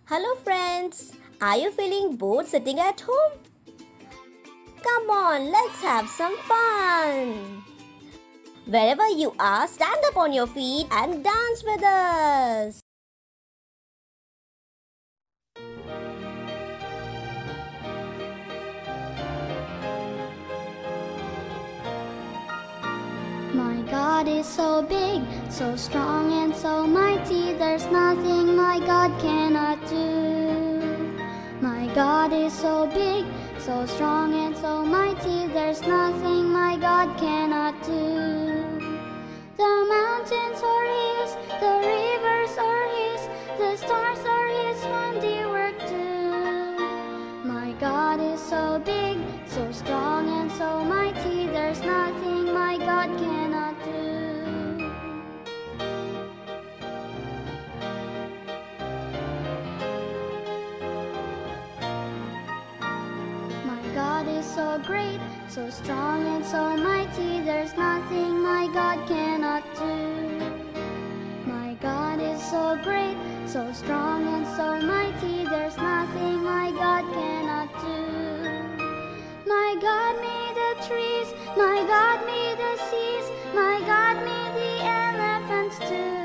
Hello friends, are you feeling bored sitting at home? Come on, let's have some fun. Wherever you are, stand up on your feet and dance with us. My God is so big, so strong and so mighty, there's nothing my God cannot do. My God is so big, so strong and so mighty, there's nothing my God cannot do. The mountains are His, the rivers are His, the stars are His handiwork too. My God is so big, so strong and so mighty, there's nothing my God cannot do. My God is so great, so strong and so mighty, there's nothing my God cannot do. My God is so great, so strong and so mighty, there's nothing my God cannot do. My God made the trees, my God made the seas, my God made the elephants too.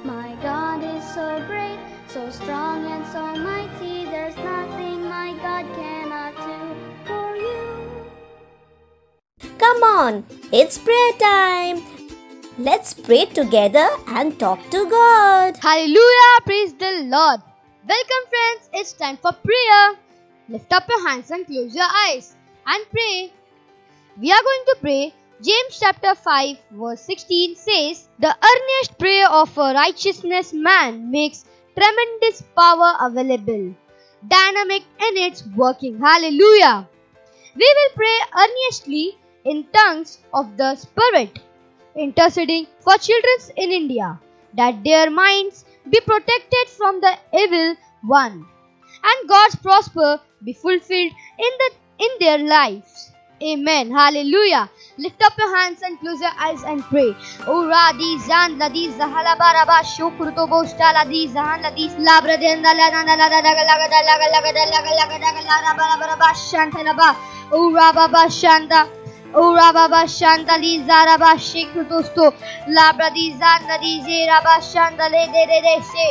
My God is so great, so strong and so mighty, there's nothing my God cannot do for you. Come on, it's prayer time. Let's pray together and talk to God. Hallelujah, praise the Lord. Welcome friends, it's time for prayer. Lift up your hands and close your eyes and pray. We are going to pray. James chapter 5 verse 16 says, "The earnest prayer of a righteousness man makes tremendous power available, dynamic in its working." Hallelujah. We will pray earnestly in tongues of the Spirit, interceding for children in India, that their minds be protected from the evil one, and God's prosper be fulfilled in their lives. Amen. Hallelujah. Lift up your hands and close your eyes and pray. Ora di zan la di zahala baraba shukruto bosta la di zahan la di labra denda la la la la la la la la la la la la shanta la ba. Ora baba shanta. Ora baba shanta li zara ba shikrutosto labra di zan la di zera ba shanta le de se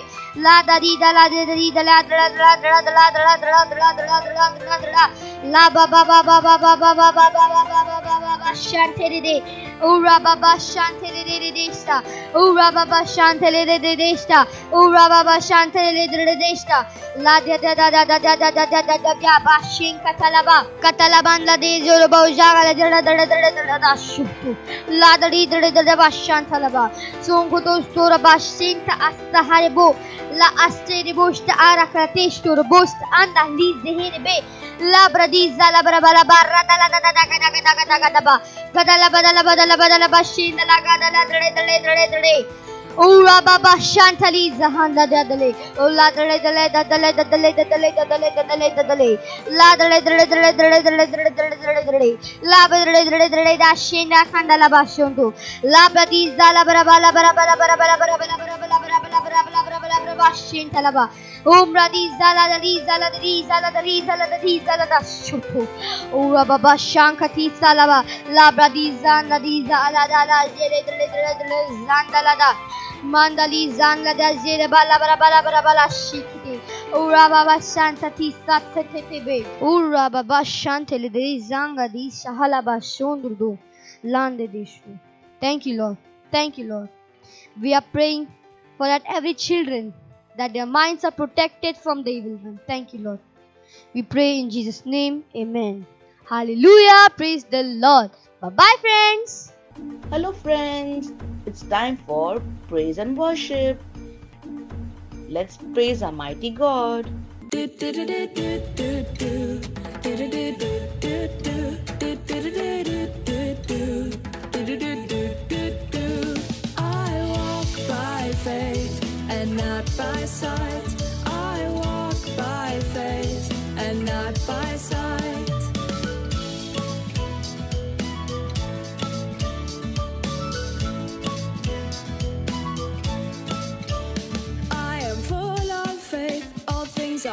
la da di da la de di da la da la da la da la da la da la da la da la da la da la da la la ba ba ba ba ba ba ba ba ba ba ba shante de ora baba shante de sta ora baba shante de sta ora baba shante de sta la da da da da da da da da da da da ba shin katalaban la de zoro ba ujaga la da shuktu la da di da ba shanta la ba songo to stora ba shinta asta harebo la astere bosta ara kratestor bost anda li zehene be la bradiza la brabala barra da la da da da da ba gadala badala ba shinda la gadala dre ora baba shantali zahanda dadale ola dale la dale la dre da shinda kandala ba shondu la bradiza la brabala Talaba. Umra di zala da shutu. Ura baba shankati salaba. Labra di zanda di zala da zere zanda da. Mandali zanda da zere bala shikiti. Ura baba shantati satetebe. Ura baba shantele de zanga di shahalaba shondrudu. Lande dishu. Thank you, Lord. Thank you, Lord. We are praying for that every children, that their minds are protected from the evil one. Thank you, Lord. We pray in Jesus' name. Amen. Hallelujah. Praise the Lord. Bye-bye, friends. Hello friends, it's time for praise and worship. Let's praise our mighty God. I walk by faith and not by sight. I walk by faith and not by sight. I am full of faith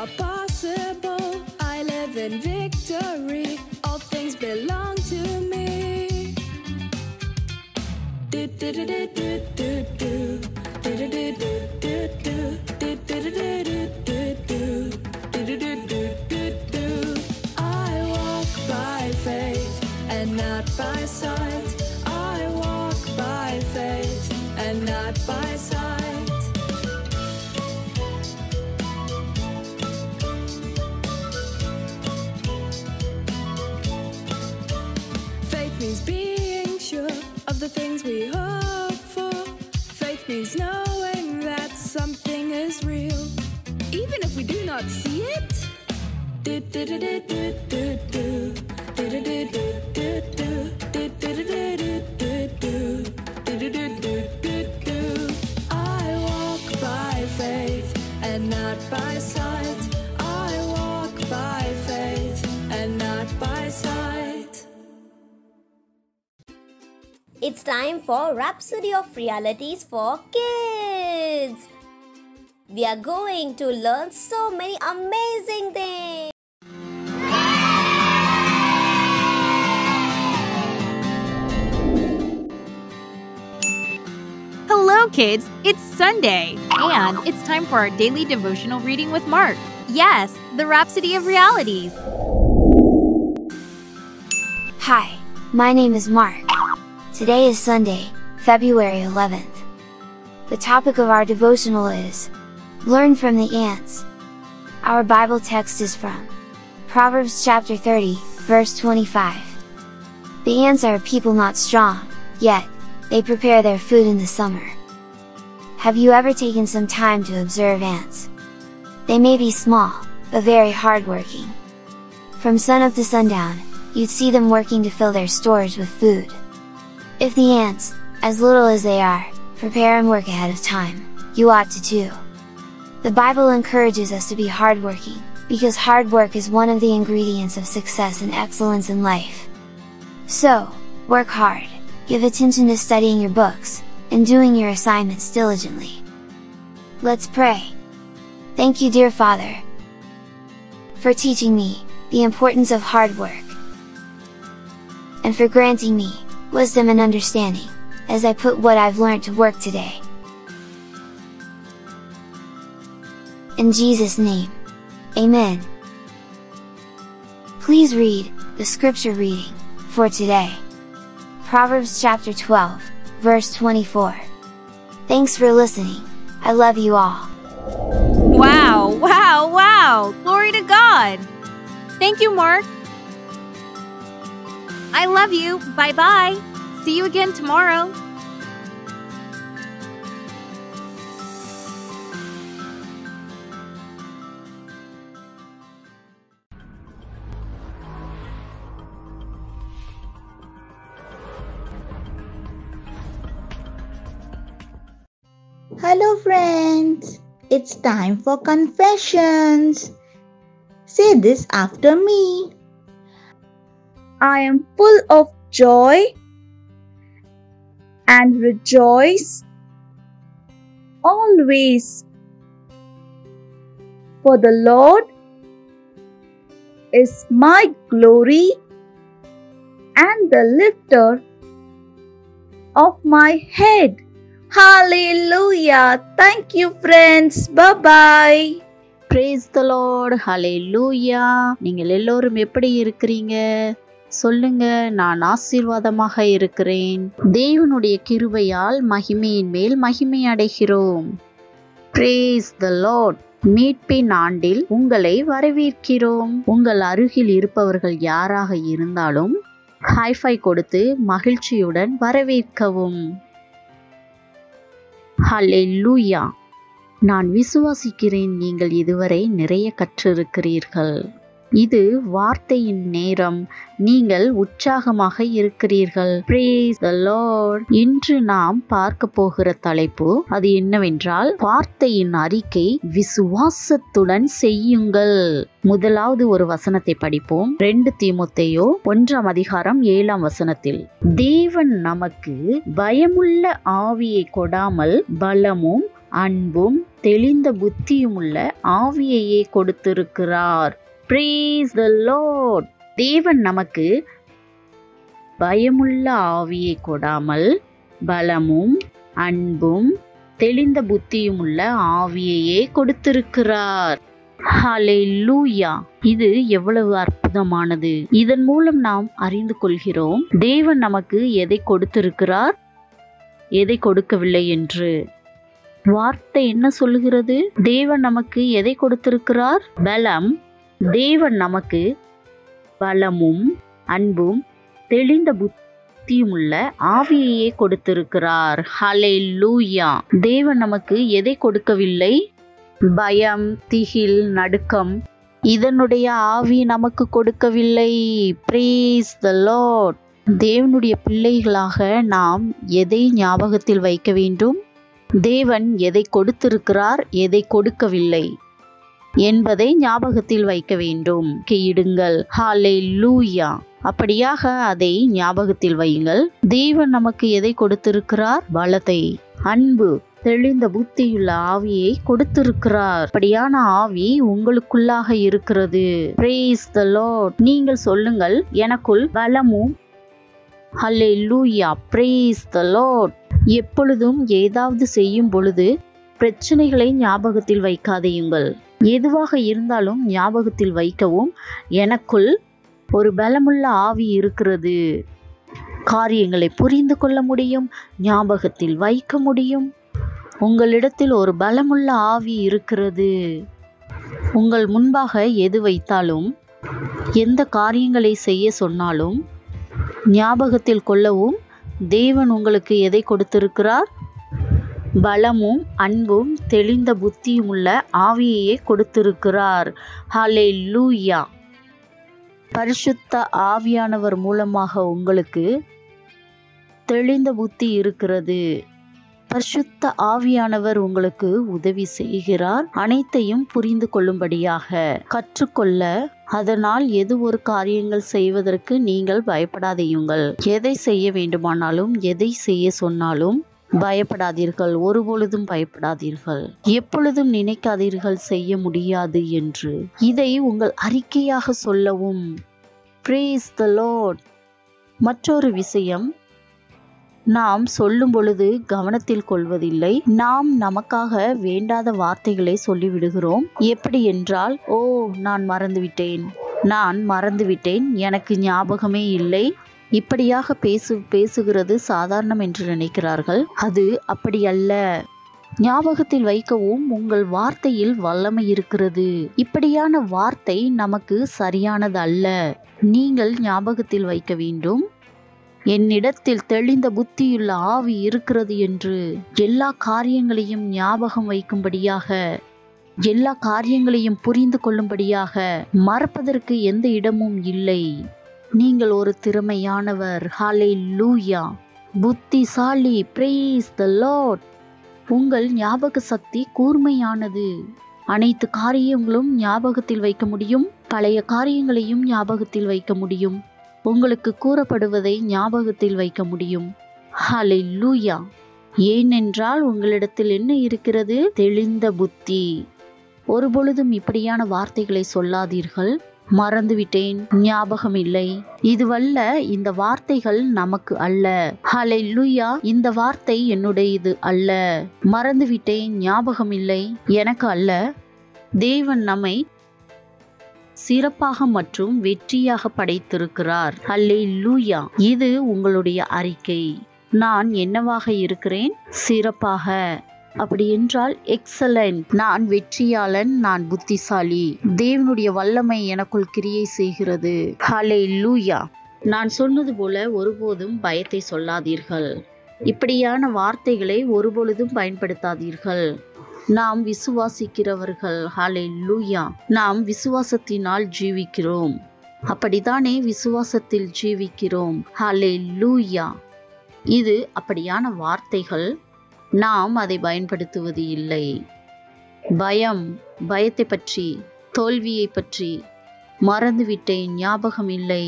are possible. I live in victory. All things belong to me. Do do do do do do do do do do do do do do do do. I walk by faith and not by sight. I walk by faith and not by sight. Faith means being sure of the things we hope for. Faith means knowing that something is real, even if we do not see it. Do do do do do do do do do do do do do do do do do. I walk by faith and not by sight. I walk by faith and not by sight. It's time for Rhapsody of Realities for Kids. We are going to learn so many amazing things. Hello, kids! It's Sunday, and it's time for our daily devotional reading with Mark. Yes, the Rhapsody of Realities. Hi, my name is Mark. Today is Sunday, February 11th. The topic of our devotional is Learn from the Ants. Our Bible text is from Proverbs chapter 30, verse 25. The ants are a people not strong, yet they prepare their food in the summer. Have you ever taken some time to observe ants? They may be small, but very hardworking. From sunup to sundown, you'd see them working to fill their storage with food. If the ants, as little as they are, prepare and work ahead of time, you ought to too. The Bible encourages us to be hardworking, because hard work is one of the ingredients of success and excellence in life. So, work hard, give attention to studying your books, and doing your assignments diligently. Let's pray. Thank you, dear Father, for teaching me the importance of hard work, and for granting me wisdom and understanding, as I put what I've learned to work today. In Jesus' name, Amen. Please read the scripture reading for today. Proverbs chapter 12, verse 24. Thanks for listening. I love you all. Wow, wow, wow! Glory to God! Thank you, Mark! I love you! Bye-bye! See you again tomorrow! Hello friends, it's time for confessions. Say this after me. I am full of joy and rejoice always, for the Lord is my glory and the lifter of my head. Hallelujah! Thank you friends. Bye-bye. Praise the Lord. Hallelujah. நீங்கள் எல்லோரும் எப்படி இருக்கிறீங்க? சொல்லுங்க, நான் ஆசீர்வாதமாக இருக்கிறேன். தேவனுடைய கிருபையால் மகிமையின் மேல் மகிமை அடைகிறோம். Praise the Lord. மீட்பின் ஆண்டில் உங்களை வரவேற்கிறோம். உங்கள் அருகில் இருப்பவர்கள் யாராக இருந்தாலும் ஹைஃபை கொடுத்து மகிழ்ச்சியுடன் வரவேற்கவும். ஹல்லேலூயா. நான் விசுவாசிக்கிறேன் நீங்கள் இதுவரை நிறைய கற்றிருக்கிறீர்கள். இது வார்த்தையின் நேரம். நீங்கள் உற்சாகமாக இருக்கிறீர்கள். Praise the Lord. இன்று நாம் பார்க்க போகிற தலைப்பு அது என்னவென்றால், வார்த்தையின் அறிக்கை விசுவாசத்துடன் செய்யுங்கள். முதலாவது ஒரு வசனத்தை படிப்போம். 2 தீமோத்தேயு 1:7 தேவன் நமக்கு பயமுள்ள ஆவியை கொடாமல் பலமும் அன்பும் தெளிந்த புத்தியும் உள்ள ஆவியையே கொடுத்திருக்கிறார். Praise the Lord. தேவன் நமக்கு பயமுள்ள ஆவியை கொடாமல் பலமும் அன்பும் தெளிந்த புத்தியும் உள்ள ஆவியையே கொடுத்திருக்கிறார். ஹல்லேலூயா. இது எவ்வளவு அற்புதமானது. இதன் மூலம் நாம் அறிந்து கொள்கிறோம் தேவன் நமக்கு எதை கொடுத்திருக்கிறார், எதை கொடுக்கவில்லை என்று. வார்த்தை என்ன சொல்லுகிறது? தேவன் நமக்கு எதை கொடுத்திருக்கிறார்? பலம். தேவன் நமக்கு பலமும் அன்பும் தெளிந்த புத்தியும் உள்ள ஆவியையே கொடுத்திருக்கிறார். ஹல்லேலூயா. தேவன் நமக்கு எதை கொடுக்கவில்லை? பயம், திகில், நடுக்கம் இதனுடைய ஆவி நமக்கு கொடுக்கவில்லை. Praise the Lord. தேவனுடைய பிள்ளைகளாக நாம் எதை ஞாபகத்தில் வைக்க வேண்டும்? தேவன் எதை கொடுத்திருக்கிறார், எதை கொடுக்கவில்லை என்பதை ஞாபகத்தில் வைக்க வேண்டும். கையிடுங்கள். ஹல்லேலூயா. அப்படியாக அதை ஞாபகத்தில் வையுங்கள். தேவன் நமக்கு எதை கொடுத்திருக்கிறார்? பலத்தை, அன்பு, தெளிந்த புத்தியுள்ள ஆவியை கொடுத்திருக்கிறார். அப்படியான ஆவி உங்களுக்குள்ளாக இருக்கிறது. Praise the Lord. நீங்கள் சொல்லுங்கள், எனக்குள் பலமும். ஹல்லேலூயா. Praise the Lord. எப்பொழுதும் ஏதாவது செய்யும் பொழுது பிரச்சனைகளை ஞாபகத்தில் வைக்காதேயுங்கள். எதுவாக இருந்தாலும் ஞாபகத்தில் வைக்கவும், எனக்குள் ஒரு பலமுள்ள ஆவி இருக்கிறது. காரியங்களை புரிந்து கொள்ள முடியும், ஞாபகத்தில் வைக்க முடியும். உங்களிடத்தில் ஒரு பலமுள்ள ஆவி இருக்கிறது. உங்கள் முன்பாக எது வைத்தாலும், எந்த காரியங்களை செய்ய சொன்னாலும் ஞாபகத்தில் கொள்ளவும் தேவன் உங்களுக்கு எதை கொடுத்திருக்கிறார்? பலமும் அன்பும் தெளிந்த புத்தியும் உள்ள ஆவியையே கொடுத்திருக்கிறார். ஹல்லேலூயா. பரிசுத்த ஆவியானவர் மூலமாக உங்களுக்கு தெளிந்த புத்தி இருக்கிறது. பரிசுத்த ஆவியானவர் உங்களுக்கு உதவி செய்கிறார், அனைத்தையும் புரிந்து கொள்ளும்படியாக கற்றுக்கொள்ள. அதனால் எது ஒரு காரியங்கள் செய்வதற்கு நீங்கள் பயப்படாதேயுங்கள். எதை செய்ய வேண்டுமானாலும், எதை செய்ய சொன்னாலும் பயப்படாதீர்கள். ஒருபொழுதும் பயப்படாதீர்கள். எப்பொழுதும் நினைக்காதீர்கள் செய்ய முடியாது என்று. இதை உங்கள் அறிக்கையாக சொல்லவும். Praise the Lord. மற்றொரு விஷயம், நாம் சொல்லும் பொழுது கவனத்தில் கொள்வதில்லை. நாம் நமக்காக வேண்டாத வார்த்தைகளை சொல்லிவிடுகிறோம். எப்படி என்றால், ஓ நான் மறந்துவிட்டேன், எனக்கு ஞாபகமே இல்லை, இப்படியாக பேசுகிறது சாதாரணம் என்று நினைக்கிறார்கள். அது அப்படி அல்ல. ஞாபகத்தில் வைக்கவும் உங்கள் வார்த்தையில் வல்லமை இருக்கிறது. இப்படியான வார்த்தை நமக்கு சரியானது அல்ல. நீங்கள் ஞாபகத்தில் வைக்க வேண்டும், என்னிடத்தில் தெளிந்த புத்தியுள்ள ஆவி இருக்கிறது என்று. எல்லா காரியங்களையும் ஞாபகம் வைக்கும்படியாக, எல்லா காரியங்களையும் புரிந்து கொள்ளும்படியாக மறப்பதற்கு எந்த இடமும் இல்லை. நீங்கள் ஒரு திறமையானவர். ஹல்லேலூயா. புத்திசாலி. Praise the Lord. உங்கள் ஞாபக சக்தி கூர்மையானது. அனைத்து காரியங்களும் ஞாபகத்தில் வைக்க முடியும். பழைய காரியங்களையும் ஞாபகத்தில் வைக்க முடியும். உங்களுக்கு கூறப்படுவதை ஞாபகத்தில் வைக்க முடியும். ஹல்லேலூயா. ஏனென்றால் உங்களிடத்தில் என்ன இருக்கிறது? தெளிந்த புத்தி. ஒருபொழுதும் இப்படியான வார்த்தைகளை சொல்லாதீர்கள். மறந்துவிட்டேன், ஞாபகம் இல்லை, இதுவல்ல, இந்த வார்த்தைகள் நமக்கு அல்ல. ஹல்லேலூயா. இந்த வார்த்தை என்னுடையது அல்ல. மறந்துவிட்டேன், ஞாபகம் இல்லை, எனக்கு அல்ல. தேவன் நம்மை சிறப்பாக மற்றும் வெற்றியாக படைத்திருக்கிறார். ஹல்லேலூயா. இது உங்களுடைய அறிக்கை. நான் என்னவாக இருக்கிறேன்? சிறப்பாக. அப்படி என்றால் எக்ஸலண்ட். நான் வெற்றியாளன், நான் புத்திசாலி. தேவனுடைய வல்லமை எனக்குள் கிரியை செய்கிறது. ஹல்லேலூயா. நான் சொன்னது போல ஒருபோதும் பயத்தை சொல்லாதீர்கள். இப்படியான வார்த்தைகளை ஒருபொழுதும் பயன்படுத்தாதீர்கள். நாம் விசுவாசிக்கிறவர்கள். ஹல்லேலூயா. நாம் விசுவாசத்தினால் ஜீவிக்கிறோம். அப்படித்தானே விசுவாசத்தில் ஜீவிக்கிறோம். ஹல்லேலூயா. இது அப்படியான வார்த்தைகள். நாம் அதை பயன்படுத்துவது இல்லை. பயத்தை பற்றி, தோல்வியை பற்றி, மறந்துவிட்டேன், ஞாபகம் இல்லை,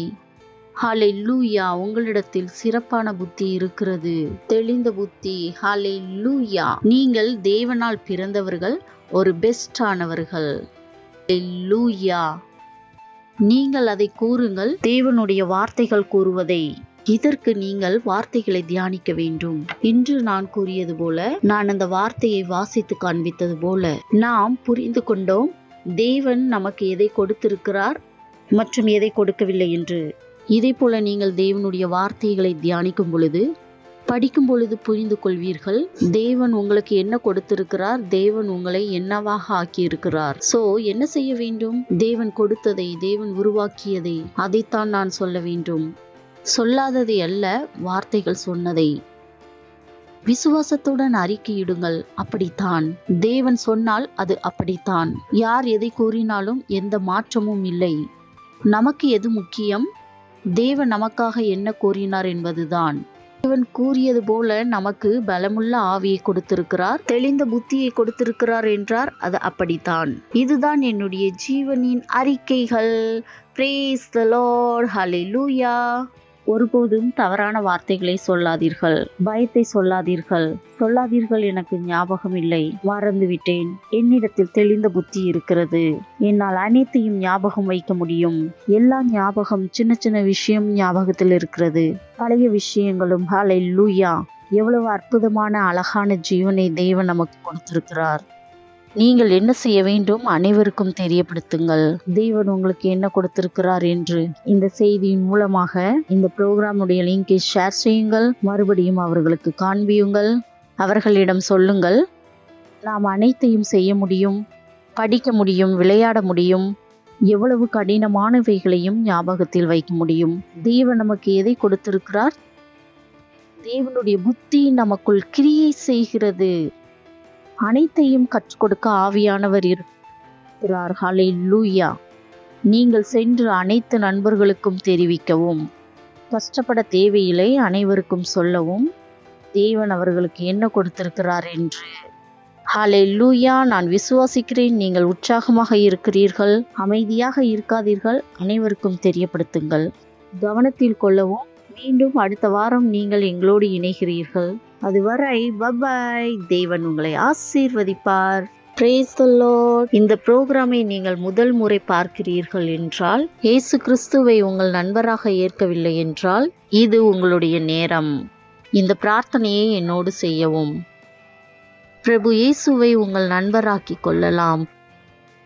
ஹalleluya. உங்களிடத்தில் சிறப்பான புத்தி இருக்கிறது, தெளிந்த புத்தி. ஹalleluya. நீங்கள் தேவனால் பிறந்தவர்கள், ஒரு பெஸ்டானவர்கள். ஹalleluya. நீங்கள் அதை கூறுங்கள், தேவனுடைய வார்த்தைகள் கூறுவதை. இதற்கு நீங்கள் வார்த்தைகளை தியானிக்க வேண்டும். இன்று நான் கூறியது போல, நான் அந்த வார்த்தையை வாசித்து காண்பித்தது போல நாம் புரிந்து கொண்டோம் தேவன் நமக்கு எதை கொடுத்திருக்கிறார் மற்றும் எதை கொடுக்கவில்லை என்று. இதே போல நீங்கள் தேவனுடைய வார்த்தைகளை தியானிக்கும் பொழுது, படிக்கும் பொழுது புரிந்து கொள்வீர்கள் தேவன் உங்களுக்கு என்ன கொடுத்திருக்கிறார், தேவன் உங்களை என்னவாக ஆக்கியிருக்கிறார். சோ என்ன செய்ய வேண்டும்? தேவன் கொடுத்ததை, தேவன் உருவாக்கியதை, அதைத்தான் நான் சொல்ல வேண்டும். சொல்லாததை அல்ல, வார்த்தைகள் சொன்னதை. விசுவாசத்துடன் அறிக்கையிடுங்கள். அப்படித்தான் தேவன் சொன்னால் அது அப்படித்தான். யார் எதை கூறினாலும் எந்த மாற்றமும் இல்லை. நமக்கு எது முக்கியம்? தேவன் நமக்காக என்ன கூறினார் என்பதுதான். தேவன் கூறியது போல நமக்கு பலமுள்ள ஆவியை கொடுத்திருக்கிறார், தெளிந்த புத்தியை கொடுத்திருக்கிறார் என்றார். அது அப்படித்தான். இதுதான் என்னுடைய ஜீவனின் அறிக்கைகள். Praise the Lord. ஹalleluya. ஒருபோதும் தவறான வார்த்தைகளை சொல்லாதீர்கள், பயத்தை சொல்லாதீர்கள். எனக்கு ஞாபகம் இல்லை, மறந்து விட்டேன். என்னிடத்தில் தெளிந்த புத்தி இருக்கிறது, என்னால் அனைத்தையும் ஞாபகம் வைக்க முடியும். எல்லா ஞாபகம், சின்ன சின்ன விஷயம் ஞாபகத்தில் இருக்கிறது, பழைய விஷயங்களும். ஹalleluya. எவ்வளவு அற்புதமான அழகான ஜீவனை தேவன் நமக்கு கொடுத்திருக்கிறார். நீங்கள் என்ன செய்ய வேண்டும்? அனைவருக்கும் தெரியப்படுத்துங்கள் தேவன் உங்களுக்கு என்ன கொடுத்திருக்கிறார் என்று. இந்த செய்தியின் மூலமாக இந்த ப்ரோக்ராமுடைய லிங்கை ஷேர் செய்யுங்கள், மறுபடியும் அவர்களுக்கு காண்பியுங்கள். அவர்களிடம் சொல்லுங்கள், நாம் அனைத்தையும் செய்ய முடியும், படிக்க முடியும், விளையாட முடியும், எவ்வளவு கடினமானவைகளையும் ஞாபகத்தில் வைக்க முடியும். தேவன் நமக்கு எதை கொடுத்திருக்கிறார்? தேவனுடைய புத்தி நமக்குள் கிரியை செய்கிறது. அனைத்தையும் கற்றுக் கொடுக்க ஆவியானவர் இருக்கிறார். ஹalleluya. நீங்கள் சென்று அனைத்து நண்பர்களுக்கும் தெரிவிக்கவும், கஷ்டப்பட தேவையில்லை, அனைவருக்கும் சொல்லவும் தேவன் அவர்களுக்கு என்ன கொடுத்திருக்கிறார் என்று. ஹalleluya. நான் விசுவாசிக்கிறேன் நீங்கள் உற்சாகமாக இருக்கிறீர்கள். அமைதியாக இருக்காதீர்கள், அனைவருக்கும் தெரியப்படுத்துங்கள். கவனத்தில் கொள்ளவும். மீண்டும் அடுத்த வாரம் நீங்கள் எங்களோடு இணைகிறீர்கள். அதுவரை பபாய். தேவன் உங்களை ஆசீர்வதிப்பார். Praise the Lord. இந்த புரோகிராமை நீங்கள் முதல் முறை பார்க்கிறீர்கள் என்றால், இயேசு கிறிஸ்துவை உங்கள் நண்பராக ஏற்கவில்லை என்றால், இது உங்களுடைய நேரம். இந்த பிரார்த்தனையை என்னோடு செய்யவும். பிரபு இயேசுவை உங்கள் நண்பராக்கி கொள்ளலாம்.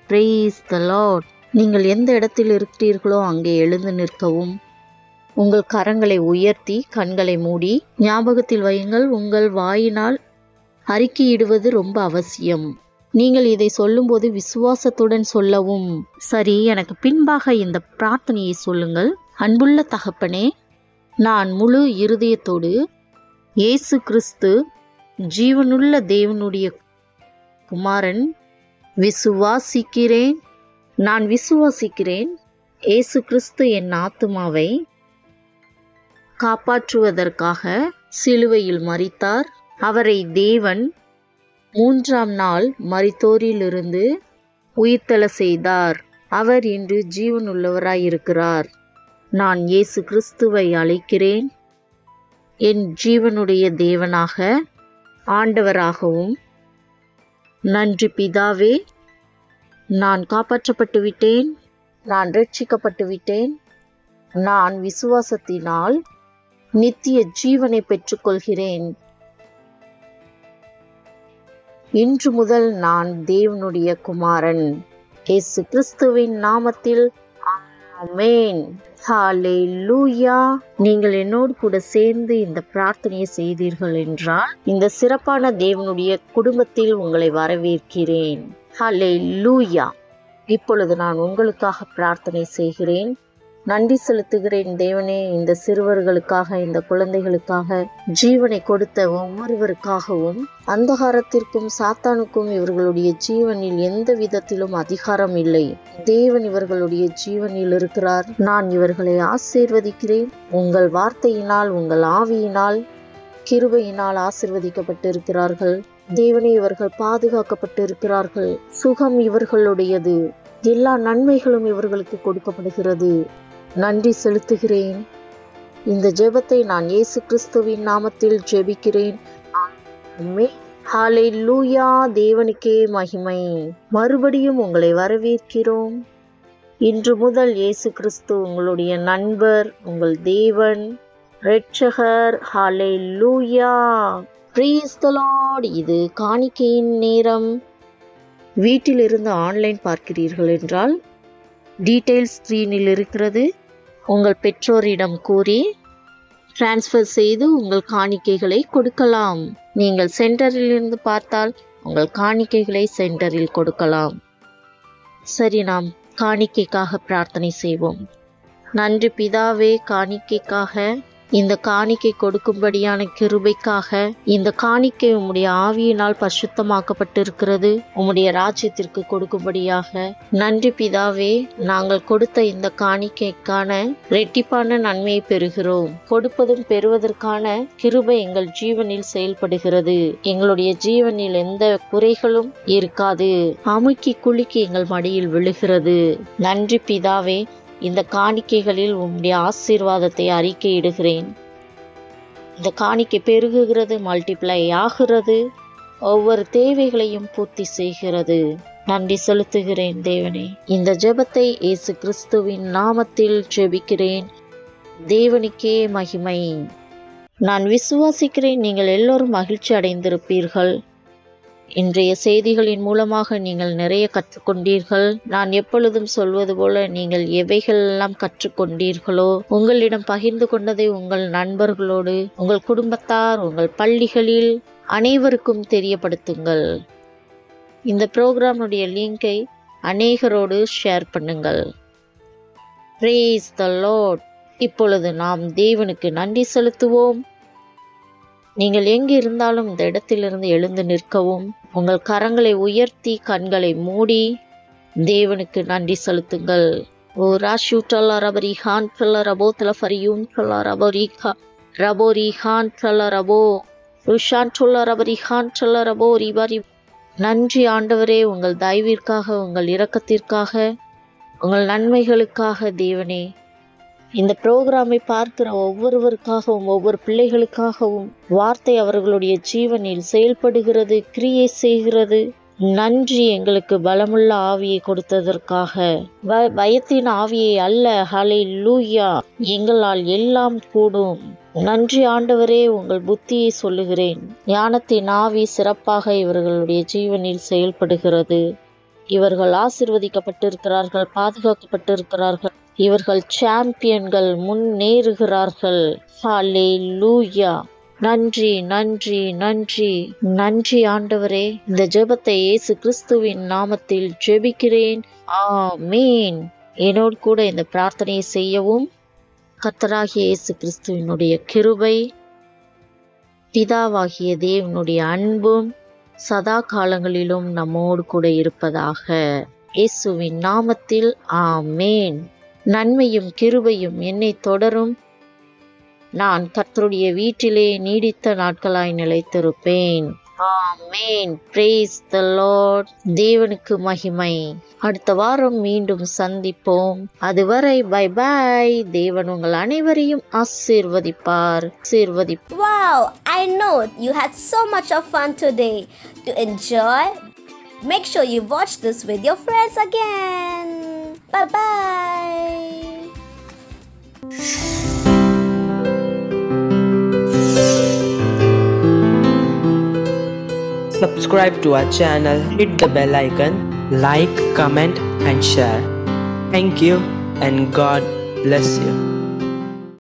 Praise the Lord. நீங்கள் எந்த இடத்தில் இருக்கிறீர்களோ அங்கே எழுந்து நிற்கவும். உங்கள் கரங்களை உயர்த்தி கண்களை மூடி ஞாபகத்தில் வையுங்கள், உங்கள் வாயினால் அறிக்கையிடுவது ரொம்ப அவசியம். நீங்கள் இதை சொல்லும்போது விசுவாசத்துடன் சொல்லவும். சரி, எனக்கு பின்பாக இந்த பிரார்த்தனையை சொல்லுங்கள். அன்புள்ள தகப்பனே, நான் முழு இருதயத்தோடு இயேசு கிறிஸ்து ஜீவனுள்ள தேவனுடைய குமாரன் விசுவாசிக்கிறேன். நான் விசுவாசிக்கிறேன் இயேசு கிறிஸ்து என் ஆத்துமாவை காப்பாற்றுவதற்காக சிலுவையில் மரித்தார். அவரை தேவன் 3ஆம் நாள் மரித்தோரிலிருந்து உயிர்த்தெழ செய்தார். அவர் இன்று ஜீவனுள்ளவராயிருக்கிறார். நான் இயேசு கிறிஸ்துவை அழைக்கிறேன் என் ஜீவனுடைய தேவனாக, ஆண்டவராகவும். நன்றி பிதாவே, நான் காப்பாற்றப்பட்டு விட்டேன், நான் ரட்சிக்கப்பட்டு விட்டேன். நான் விசுவாசத்தினால் நித்திய ஜீவனை பெற்றுக்கொள்கிறேன். இன்று முதல் நான் தேவனுடைய குமாரன். இயேசு கிறிஸ்துவின் நாமத்தில் ஆமென். ஹalleluya. நீங்கள் என்னோடு கூட சேர்ந்து இந்த பிரார்த்தனையை செய்தீர்கள் என்றால், இந்த சிறப்பான தேவனுடைய குடும்பத்தில் உங்களை வரவேற்கிறேன். ஹalleluya. இப்பொழுது நான் உங்களுக்காக பிரார்த்தனை செய்கிறேன். நன்றி செலுத்துகிறேன் தேவனே, இந்த சிறுவர்களுக்காக, இந்த குழந்தைகளுக்காக, ஜீவனை கொடுத்த ஒவ்வொருவருக்காகவும். அந்தகாரத்திற்கும் சாத்தானுக்கும் இவர்களுடைய ஜீவனில் எந்த விதத்திலும் அதிகாரம் இல்லை. தேவன் இவர்களுடைய ஜீவனில் இருக்கிறார். நான் இவர்களை ஆசீர்வதிக்கிறேன். உங்கள் வார்த்தையினால், உங்கள் ஆவியினால், கிருபையினால் ஆசீர்வதிக்கப்பட்டிருக்கிறார்கள். தேவனே, இவர்கள் பாதுகாக்கப்பட்டிருக்கிறார்கள். சுகம் இவர்களுடையது. எல்லா நன்மைகளும் இவர்களுக்கு கொடுக்கப்படுகிறது. நன்றி செலுத்துகிறேன். இந்த ஜெபத்தை நான் இயேசு கிறிஸ்துவின் நாமத்தில் ஜெபிக்கிறேன். ஆமென். ஹல்லேலூயா. தேவனுக்கே மகிமை. மறுபடியும் உங்களை வரவேற்கிறோம். இன்று முதல் இயேசு கிறிஸ்து உங்களுடைய நண்பர், உங்கள் தேவன், இரட்சகர். ஹல்லேலூயா. Praise the Lord. இது காணிக்கையின் நேரம். வீட்டில் இருந்து ஆன்லைன் பார்க்கிறீர்கள் என்றால் டீடைல்ஸ் ஸ்க்ரீனில் இருக்கிறது. உங்கள் பெற்றோரிடம் கூறி டிரான்ஸ்ஃபர் செய்து உங்கள் காணிக்கைகளை கொடுக்கலாம். நீங்கள் சென்டரில் இருந்து பார்த்தால் உங்கள் காணிக்கைகளை சென்டரில் கொடுக்கலாம். சரி, நாம் காணிக்கைக்காக பிரார்த்தனை செய்வோம். நன்றி பிதாவே, காணிக்கைக்காக, இந்த காணிக்கை கொடுக்கும்படியான கிருபைக்காக. இந்த காணிக்கை உம்முடைய ஆவியினால் பரிசுத்தமாக்கப்பட்டிருக்கிறது, உம்முடைய ராஜ்யத்திற்கு கொடுக்கும்படியாக. நன்றி பிதாவே, நாங்கள் கொடுத்த இந்த காணிக்கைக்கான இரட்டிப்பான நன்மையை பெறுகிறோம். கொடுப்பதும் பெறுவதற்கான கிருபை எங்கள் ஜீவனில் செயல்படுகிறது. எங்களுடைய ஜீவனில் எந்த குறைகளும் இருக்காது. அமுக்கி குலுக்கி எங்கள் மடியில் விழுகிறது. நன்றி பிதாவே, இந்த காணிக்கைகளில் உம்முடைய ஆசீர்வாதத்தை அறிக்கையிடுகிறேன். இந்த காணிக்கை பெருகுகிறது, மல்டிப்ளை ஆகிறது, ஒவ்வொரு தேவைகளையும் பூர்த்தி செய்கிறது. நன்றி செலுத்துகிறேன் தேவனே. இந்த ஜெபத்தை இயேசு கிறிஸ்துவின் நாமத்தில் ஜெபிக்கிறேன். தேவனுக்கே மகிமை. நான் விசுவாசிக்கிறேன் நீங்கள் எல்லோரும் மகிழ்ச்சி அடைந்திருப்பீர்கள். இன்றைய செய்திகளின் மூலமாக நீங்கள் நிறைய கற்றுக்கொண்டீர்கள். நான் எப்பொழுதும் சொல்வது போல, நீங்கள் எவைகளெல்லாம் கற்றுக்கொண்டீர்களோ உங்களிடம் பகிர்ந்து கொண்டதை உங்கள் நண்பர்களோடு, உங்கள் குடும்பத்தார், உங்கள் பள்ளிகளில் அனைவருக்கும் தெரியப்படுத்துங்கள். இந்த ப்ரோக்ராமுடைய லிங்கை அநேகரோடு ஷேர் பண்ணுங்கள். Praise the Lord. இப்பொழுது நாம் தேவனுக்கு நன்றி செலுத்துவோம். நீங்கள் எங்கு இருந்தாலும் இந்த இடத்திலிருந்து எழுந்து நிற்கவும், உங்கள் கரங்களை உயர்த்தி கண்களை மூடி தேவனுக்கு நன்றி செலுத்துங்கள். ஓ ராஷூட்டலா ரபரி ஹான் ட்ரல ரபோ தலஃபரியூன் ட்ரல ரபோரிகா ரபோரி ஹான் ட்ரல ரபோ ருஷான் ட்ரல ரபரி ஹான் ட்ரல ரபோ ரிபரி. நன்றி ஆண்டவரே, உங்கள் தயவிற்காக, உங்கள் இரக்கத்திற்காக, உங்கள் நன்மைகளுக்காக தேவனே. இந்த ப்ரோக்ராமை பார்க்கிற ஒவ்வொருவருக்காகவும், ஒவ்வொரு பிள்ளைகளுக்காகவும் வார்த்தை அவர்களுடைய ஜீவனில் செயல்படுகிறது, கிரியை செய்கிறது. நன்றி, எங்களுக்கு பலமுள்ள ஆவியை கொடுத்ததற்காக. பயத்தின் ஆவியை அல்ல. ஹல்லேலூயா. எங்களால் எல்லாம் கூடும். நன்றி ஆண்டவரே. உங்கள் புத்தியை சொல்லுகிறேன். ஞானத்தின் ஆவி சிறப்பாக இவர்களுடைய ஜீவனில் செயல்படுகிறது. இவர்கள் ஆசீர்வதிக்கப்பட்டிருக்கிறார்கள், பாதுகாக்கப்பட்டிருக்கிறார்கள். இவர்கள் சாம்பியன்கள், முன்னேறுகிறார்கள். ஹல்லேலூயா. நன்றி நன்றி நன்றி நன்றி ஆண்டவரே. இந்த ஜெபத்தை இயேசு கிறிஸ்துவின் நாமத்தில் ஜெபிக்கிறேன். ஆமென். என்னோடு கூட இந்த பிரார்த்தனையை செய்யவும். கர்த்தராகிய இயேசு கிறிஸ்துவினுடைய கிருபை, பிதாவாகிய தேவனுடைய அன்பும் சதா காலங்களிலும் நம்மோடு கூட இருப்பதாக. இயேசுவின் நாமத்தில் ஆமென். நன்மையும் கிருபையும் என்னை தொடரும். நான் கர்த்தருடைய வீட்டிலே நீடித்த நாட்களாய் நிலைத்திருப்பேன். ஆமென். Praise the Lord. தேவனுக்கு மகிமை. அடுத்த வாரம் மீண்டும் சந்திப்போம். அதுவரை பை பை. தேவன் உங்கள் அனைவரையும் ஆசீர்வதிப்பார். Wow, I know you had so much of fun today. To enjoy, make sure you watch this with your friends again. Bye bye. Subscribe to our channel, hit the bell icon, like, comment and share. Thank you and God bless you.